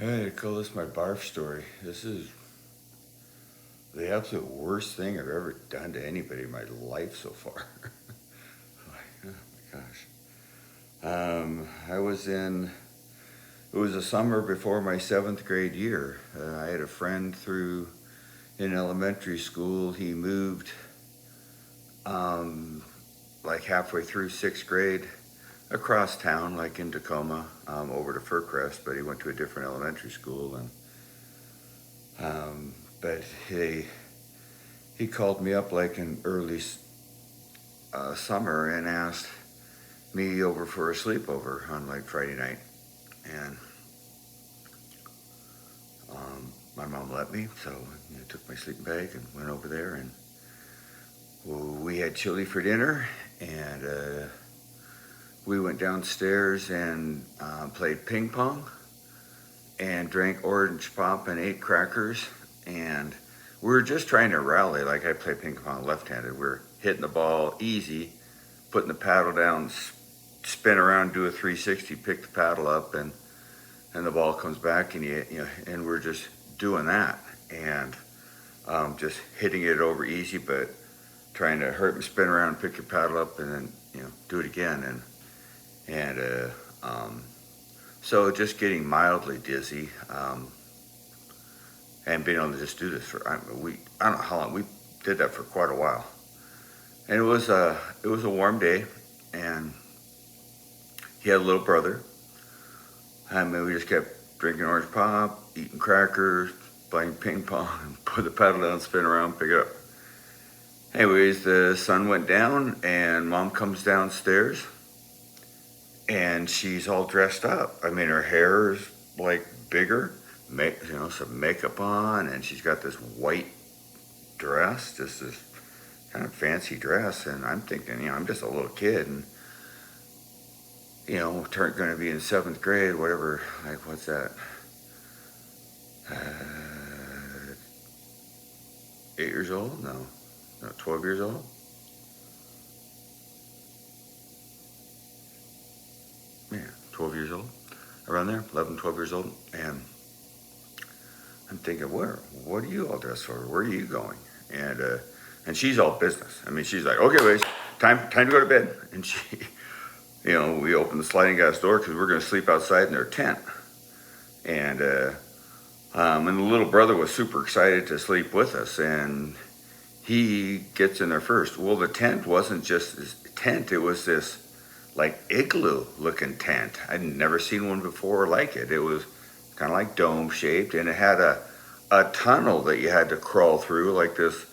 I had to call this my barf story. This is the absolute worst thing I've ever done to anybody in my life so far. Oh my gosh. I was in, it was the summer before my seventh grade year. I had a friend through in elementary school. He moved um, like halfway through sixth grade across town, like in Tacoma, over to Fircrest, but he went to a different elementary school. But he called me up like in early summer and asked me over for a sleepover on like Friday night, and my mom let me, so I took my sleeping bag and went over there, and we had chili for dinner, and we went downstairs and played ping pong and drank orange pop and ate crackers, and we were just trying to rally. Like, I play ping pong left-handed. We're hitting the ball easy, putting the paddle down, spin around, do a 360, pick the paddle up, and the ball comes back, and and we're just doing that, and just hitting it over easy, but trying to hurt and spin around, pick your paddle up, and then do it again, and so just getting mildly dizzy, and being able to just do this for I don't know how long we did that for quite a while, and it was a warm day, and he had a little brother. I mean, we just kept drinking orange pop, eating crackers, playing ping pong, and put the paddle down, spin around, pick it up. Anyways, the sun went down, and Mom comes downstairs, and she's all dressed up. I mean, her hair is like bigger, some makeup on, and she's got this white dress, just this kind of fancy dress. And I'm thinking, I'm just a little kid, and going to be in seventh grade, whatever. Like, what's that? 8 years old? No, 12 years old. Yeah, 12 years old, around there, 11, 12 years old, and I'm thinking, what are you all dressed for? Where are you going? And she's all business. I mean, she's like, okay, boys, time to go to bed. And she, we opened the sliding glass door because we're going to sleep outside in their tent. And the little brother was super excited to sleep with us, and he gets in there first. Well, the tent wasn't just this tent; it was this like igloo looking tent. I'd never seen one before like it. It was kind of like dome shaped, and it had a tunnel that you had to crawl through, like this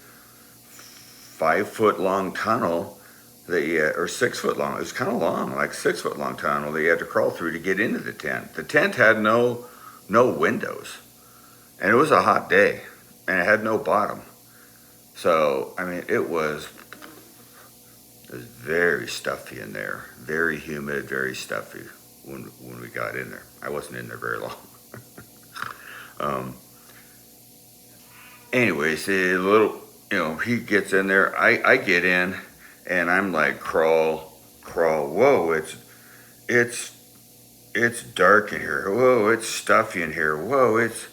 5 foot long tunnel or 6 foot long. It was kind of long, like 6 foot long tunnel that you had to crawl through to get into the tent. The tent had no windows, and it was a hot day, and it had no bottom. So I mean, it was very stuffy in there, very humid, very stuffy when we got in there. I wasn't in there very long. um, anyways, the little, he gets in there. I get in, and I'm like, crawl. Whoa, it's dark in here. Whoa, it's stuffy in here. Whoa, it's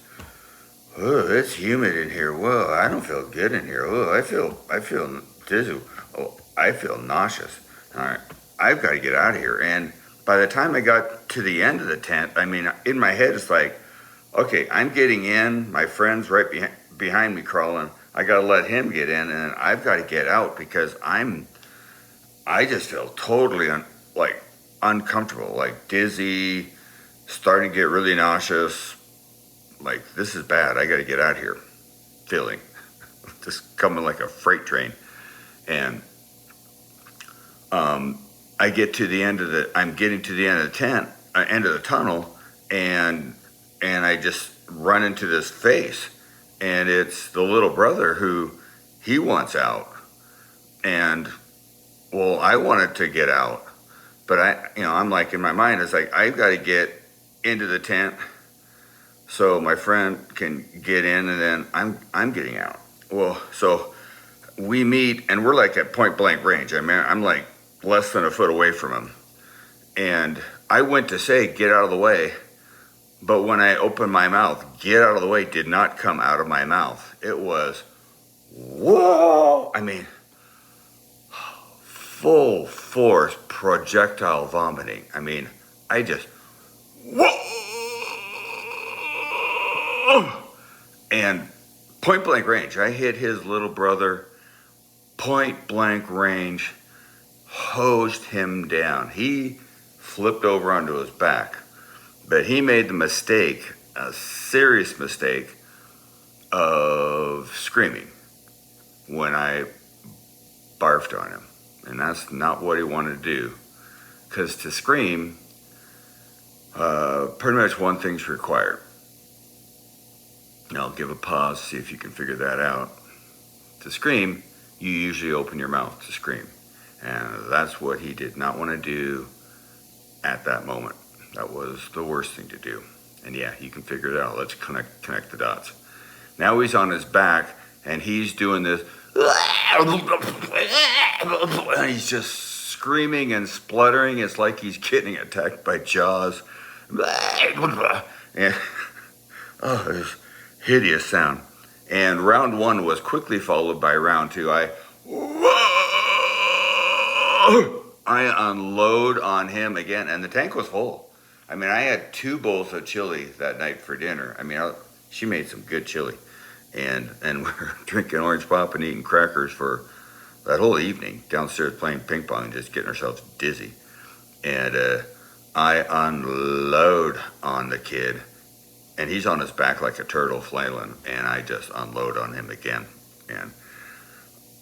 humid in here. Whoa, I don't feel good in here. Whoa, I feel dizzy. Oh, I feel nauseous. All right, I've got to get out of here. And by the time I got to the end of the tent, I mean, in my head, it's like, okay, I'm getting in. My friend's right behind me crawling. I got to let him get in, and I've got to get out because I just feel totally uncomfortable, like dizzy, starting to get really nauseous. Like, this is bad. I got to get out of here. Feeling just coming like a freight train. And I get to the end of I'm getting to the end of the tent, end of the tunnel, and I just run into this face, and it's the little brother who he wants out, and well, I wanted to get out, but I'm like, in my mind, it's like, I've got to get into the tent so my friend can get in, and then I'm getting out. Well, so we meet, and we're like at point blank range. I mean, I'm like less than a foot away from him, and I went to say, get out of the way, But when I opened my mouth, get out of the way did not come out of my mouth. It was, whoa! I mean, full force projectile vomiting. I mean, I just, whoa! And point blank range, I hit his little brother, point blank range, hosed him down. He flipped over onto his back, but he made the mistake, a serious mistake, of screaming when I barfed on him. And that's not what he wanted to do. Because to scream, pretty much one thing's required. Now I'll give a pause, see if you can figure that out. To scream, you usually open your mouth to scream. And that's what he did not want to do at that moment. That was the worst thing to do. And yeah, you can figure it out. Let's connect the dots. Now he's on his back, and he's doing this. And he's just screaming and spluttering. It's like he's getting attacked by Jaws. And, oh, it was hideous sound. And round one was quickly followed by round two. I unload on him again, and the tank was full. I mean, I had 2 bowls of chili that night for dinner. I mean, she made some good chili. And we were drinking orange pop and eating crackers for that whole evening, downstairs playing ping pong and just getting ourselves dizzy. And I unload on the kid, and he's on his back like a turtle flailing, and I just unload on him again. And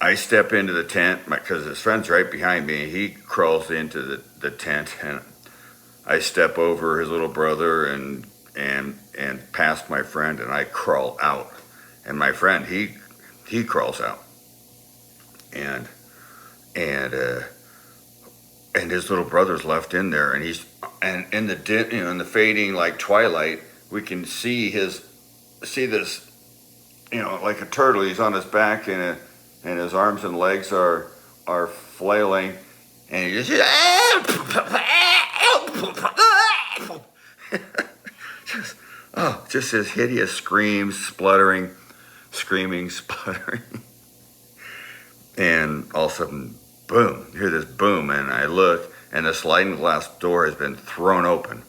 I step into the tent, because his friend's right behind me. He crawls into the tent, and I step over his little brother and past my friend, and I crawl out. And my friend, he crawls out, and his little brother's left in there, and in the fading like twilight, we can see this, like a turtle. He's on his back, and his arms and legs are flailing, and he just just his hideous screams, spluttering. Screaming, sputtering, and all of a sudden, boom, you hear this boom, and I look, and the sliding glass door has been thrown open,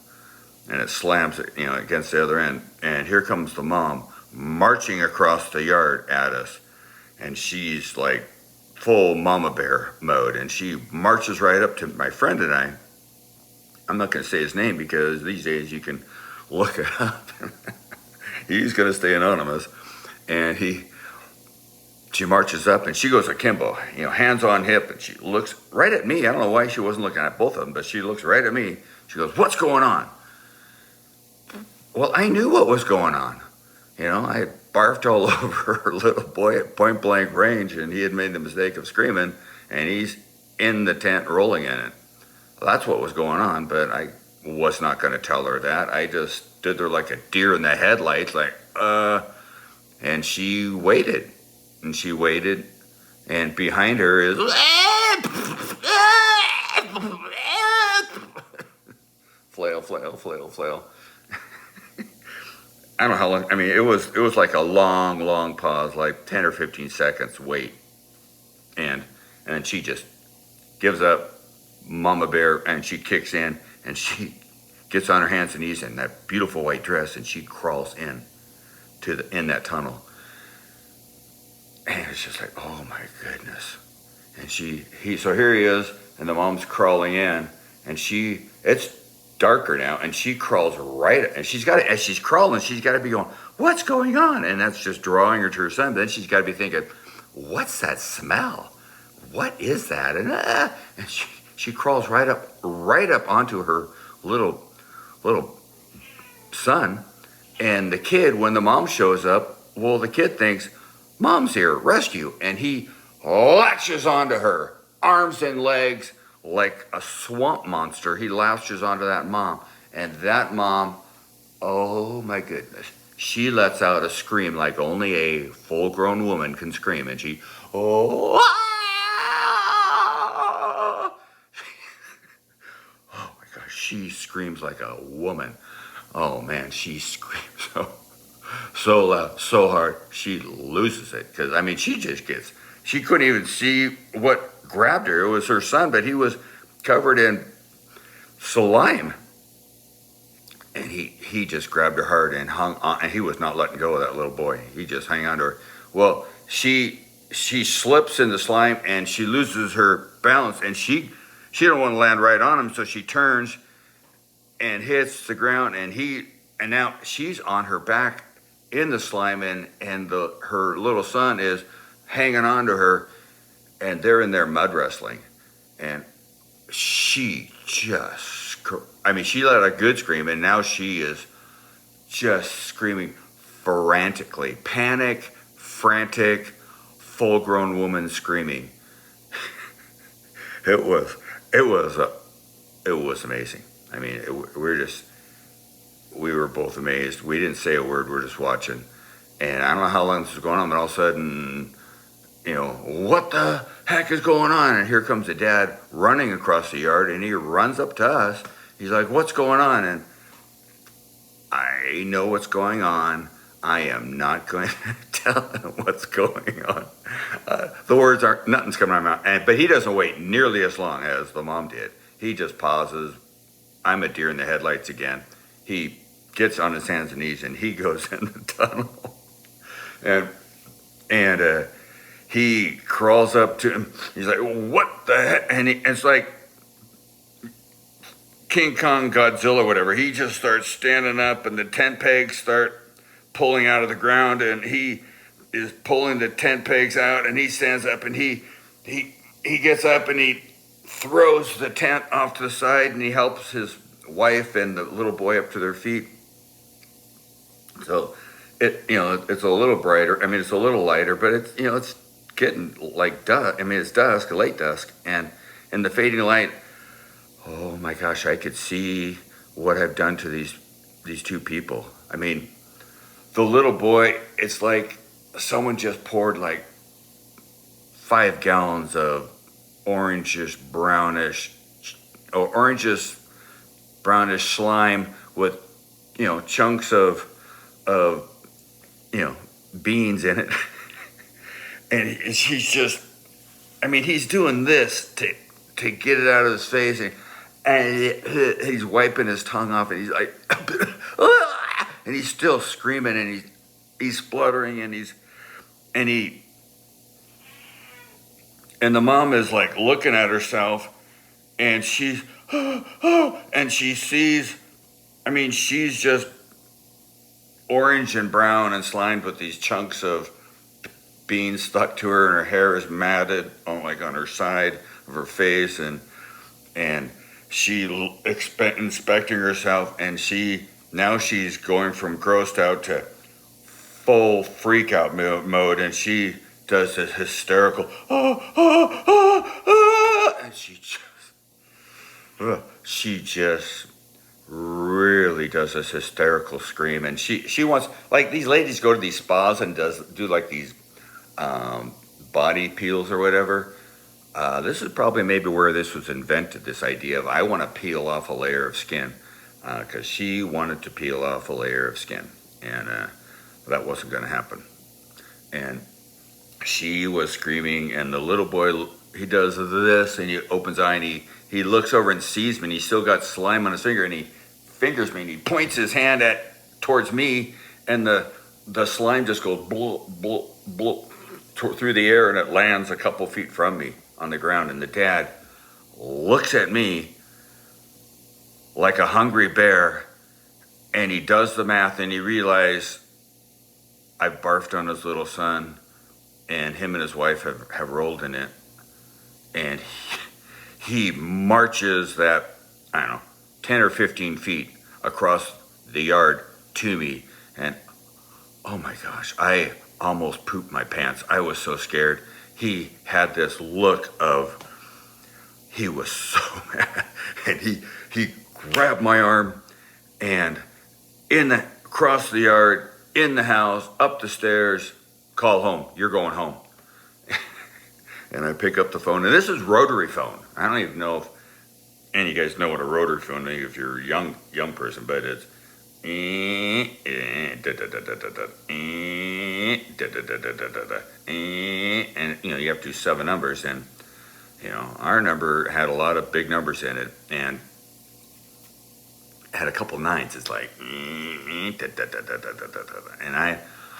and it slams, against the other end, and here comes the mom marching across the yard at us, and she's like full mama bear mode, and she marches right up to my friend and I. I'm not going to say his name because these days you can look it up. He's going to stay anonymous. And she marches up, and she goes akimbo, hands on hip, and she looks right at me. I don't know why she wasn't looking at both of them, but she looks right at me. She goes, "What's going on?" Well, I knew what was going on. I had barfed all over her little boy at point blank range, and he had made the mistake of screaming, and he's in the tent rolling in it. Well, that's what was going on, but I was not going to tell her that. I just stood there like a deer in the headlights, like, and she waited, and behind her is flail, flail, flail, flail. I don't know how long. I mean, it was like a long pause, like 10 or 15 seconds wait, and then she just gives up, mama bear, and she kicks in, and she gets on her hands and knees in that beautiful white dress, and she crawls in in that tunnel. And it's just like, oh my goodness. And so here he is, and the mom's crawling in, and it's darker now, and she crawls right, and as she's crawling, she's got to be going, "What's going on?" And that's just drawing her to her son. Then she's got to be thinking, "What's that smell? What is that?" And she crawls right up onto her little son. And the kid, when the mom shows up, well, the kid thinks, "Mom's here, rescue." And he latches onto her, arms and legs, like a swamp monster. He latches onto that mom. And that mom, oh my goodness, she lets out a scream like only a full-grown woman can scream. And she, oh my gosh, she screams like a woman. Oh man, she screams so loud, so hard, she loses it. Because I mean, she just gets. She couldn't even see what grabbed her. It was her son, but he was covered in slime, and he just grabbed her hard and hung on, and he was not letting go of that little boy. He just hung on to her. Well, she slips in the slime and she loses her balance, and she don't want to land right on him, so she turns and hits the ground, and now she's on her back in the slime, and her little son is hanging on to her, and they're in there mud wrestling, and she just, I mean, she let a good scream, and now she is just screaming frantically, panic, frantic, full-grown woman screaming. it was, it was, it was amazing. I mean, we were both amazed. We didn't say a word. We're just watching, and I don't know how long this was going on, but all of a sudden, what the heck is going on? And here comes the dad running across the yard, and he runs up to us. He's like, what's going on? And I know what's going on. I am not going to tell him what's going on. The words aren't, nothing's coming out of my mouth. But he doesn't wait nearly as long as the mom did. He just pauses. I'm a deer in the headlights again. He gets on his hands and knees, and he goes in the tunnel. And he crawls up to him. He's like, what the heck? And it's like King Kong, Godzilla, whatever. He just starts standing up, and the tent pegs start pulling out of the ground, and he is pulling the tent pegs out, and he stands up, and he gets up, and he throws the tent off to the side, and he helps his wife and the little boy up to their feet. So it's a little brighter. I mean, it's a little lighter, but it's getting like dusk. I mean, it's dusk, late dusk, and in the fading light, oh my gosh, I could see what I've done to these two people. I mean, the little boy, it's like someone just poured like 5 gallons of orangish brownish slime with chunks of beans in it. And he's just, I mean, he's doing this to get it out of his face, and he's wiping his tongue off, and he's like and he's still screaming, and he's spluttering, and the mom is like looking at herself, and she's and she sees, I mean, she's just orange and brown and slimed with these chunks of beans stuck to her, and her hair is matted on her side of her face, and she inspecting herself, and she's going from grossed out to full freak out mode, and she does this hysterical and she just really does this hysterical scream, and she wants, like, these ladies go to these spas and do like these body peels or whatever. This is probably maybe where this was invented, this idea of I want to peel off a layer of skin, because she wanted to peel off a layer of skin, and that wasn't going to happen. And she was screaming, and the little boy, he does this, and he opens his eye, and he looks over and sees me, and he's still got slime on his finger, and he fingers me, and he points his hand towards me, and the slime just goes bloop, bloop, bloop through the air, and it lands a couple feet from me on the ground. And the dad looks at me like a hungry bear, and he does the math, and he realizes I've barfed on his little son, and him and his wife have rolled in it. And he marches that, I don't know, 10 or 15 feet across the yard to me, and oh my gosh, I almost pooped my pants. I was so scared. He had this look of, he was so mad, and he grabbed my arm, and across the yard, in the house, up the stairs, call home. You're going home. And I pick up the phone, and this is rotary phone. I don't even know if any of you guys know what a rotary phone is if you're a young person, but and you have to do 7 numbers, and our number had a lot of big numbers in it, and had a couple nines. It's like, and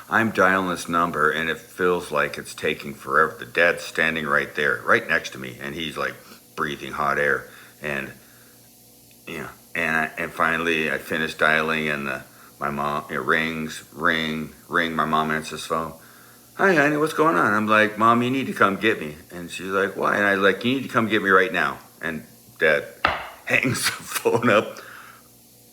I'm dialing this number, and it feels like it's taking forever. The dad's standing right there, right next to me, and he's like breathing hot air, and and finally I finished dialing, and my mom, it rings, ring. My mom answers the phone. Hi, honey, what's going on? I'm like, Mom, you need to come get me. And she's like, why? And I was like, you need to come get me right now. And Dad hangs the phone up,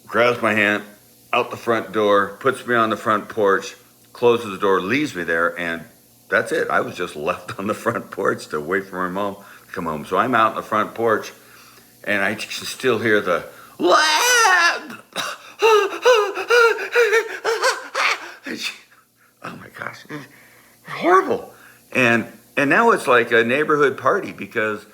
grabs my hand out the front door, puts me on the front porch, closes the door, leaves me there, and that's it. I was just left on the front porch to wait for my mom to come home. So I'm out on the front porch, and I can still hear the oh my gosh, it's horrible. And now it's like a neighborhood party because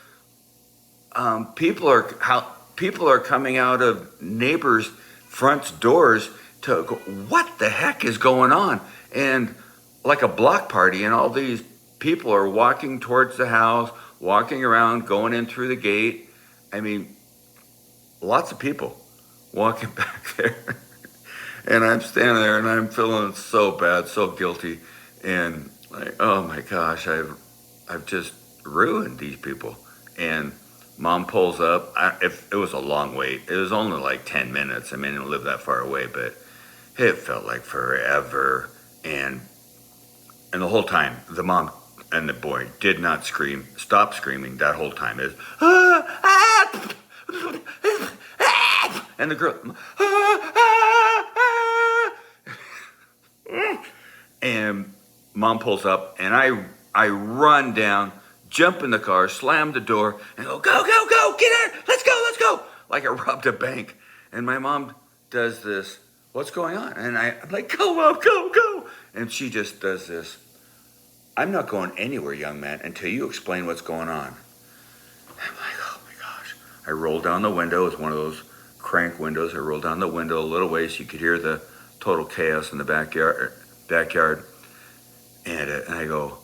people are coming out of neighbors' front doors to go, what the heck is going on? And like a block party, and all these people are walking towards the house, walking around, going in through the gate. I mean, lots of people walking back there. And I'm standing there and I'm feeling so bad, so guilty. And like, oh my gosh, I've just ruined these people. And Mom pulls up. It was a long wait. It was only like 10 minutes. I mean, I didn't live that far away, but it felt like forever. And the whole time, the mom and the boy did not stop screaming that whole time. Is and the girl, and Mom pulls up, and I run down, jump in the car, slam the door, and go, get out, let's go, like I robbed a bank. And my mom does this, what's going on? And I'm like, go, Mom, go. And she just does this, I'm not going anywhere, young man, until you explain what's going on. I'm like, oh my gosh. I rolled down the window. It's one of those crank windows. I rolled down the window a little ways so you could hear the total chaos in the backyard. And I go,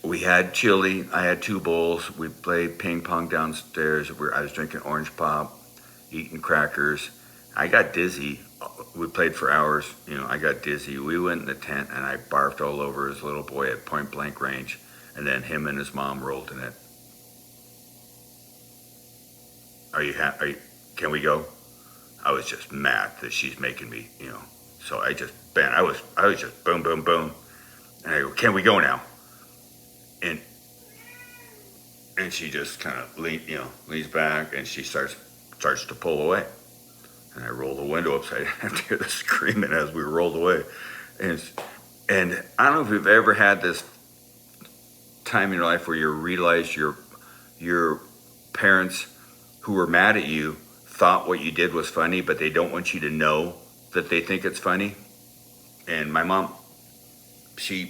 we had chili. I had 2 bowls. We played ping pong downstairs. I was drinking orange pop, eating crackers. I got dizzy. We played for hours. I got dizzy. We went in the tent, and I barfed all over his little boy at point blank range. And then him and his mom rolled in it. Can we go? I was just mad that she's making me, So I just, I was just boom, boom, boom. And I go, can we go now? And she just kind of leans back, and she starts to pull away. And I roll the window upside down to hear the screaming as we rolled away. And I don't know if you've ever had this time in your life where you realize your parents who were mad at you thought what you did was funny, but they don't want you to know that they think it's funny. And my mom, she's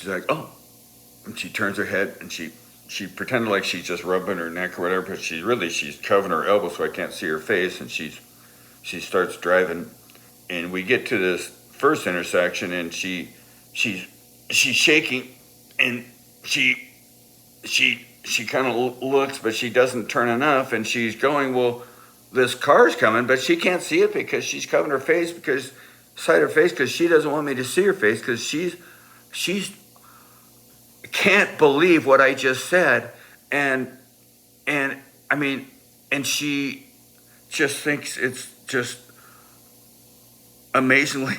like, oh, and she turns her head, and she pretended like she's just rubbing her neck or whatever, but she's covering her elbow so I can't see her face, and she starts driving, and we get to this first intersection, and she's shaking, and she kind of looks, but she doesn't turn enough, and she's going, well, this car's coming, but she can't see it because she's covering her face because she doesn't want me to see her face because she's can't believe what I just said, and I mean, and she just thinks it's just amazingly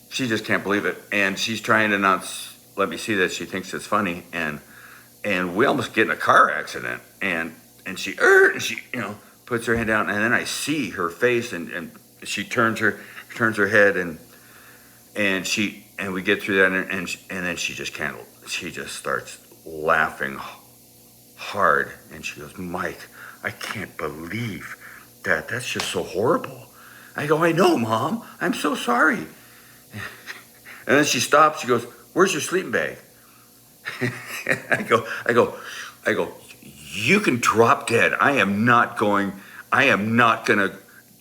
she just can't believe it, and she's trying to not let me see that she thinks it's funny, and we almost get in a car accident, and she puts her head down, and then I see her face, and she turns her head, and we get through that, and then she just starts laughing hard, and she goes, Mike, I can't believe that. That's just so horrible. I go, I know, Mom. I'm so sorry. And then she stops. She goes, where's your sleeping bag? I go, you can drop dead. I am not going to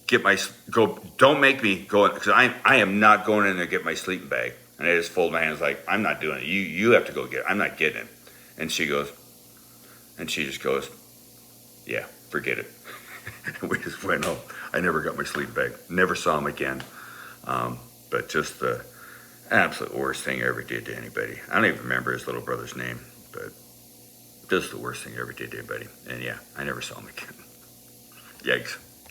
get my, go, don't make me go, because I am not going in there to get my sleeping bag. And I just fold my hands like, I'm not doing it. You have to go get it. I'm not getting it. And she just goes, yeah, forget it. We just went home. I never got my sleeping bag. Never saw him again. But just the absolute worst thing I ever did to anybody. I don't even remember his little brother's name, but just the worst thing I ever did to anybody. And yeah, I never saw him again. Yikes.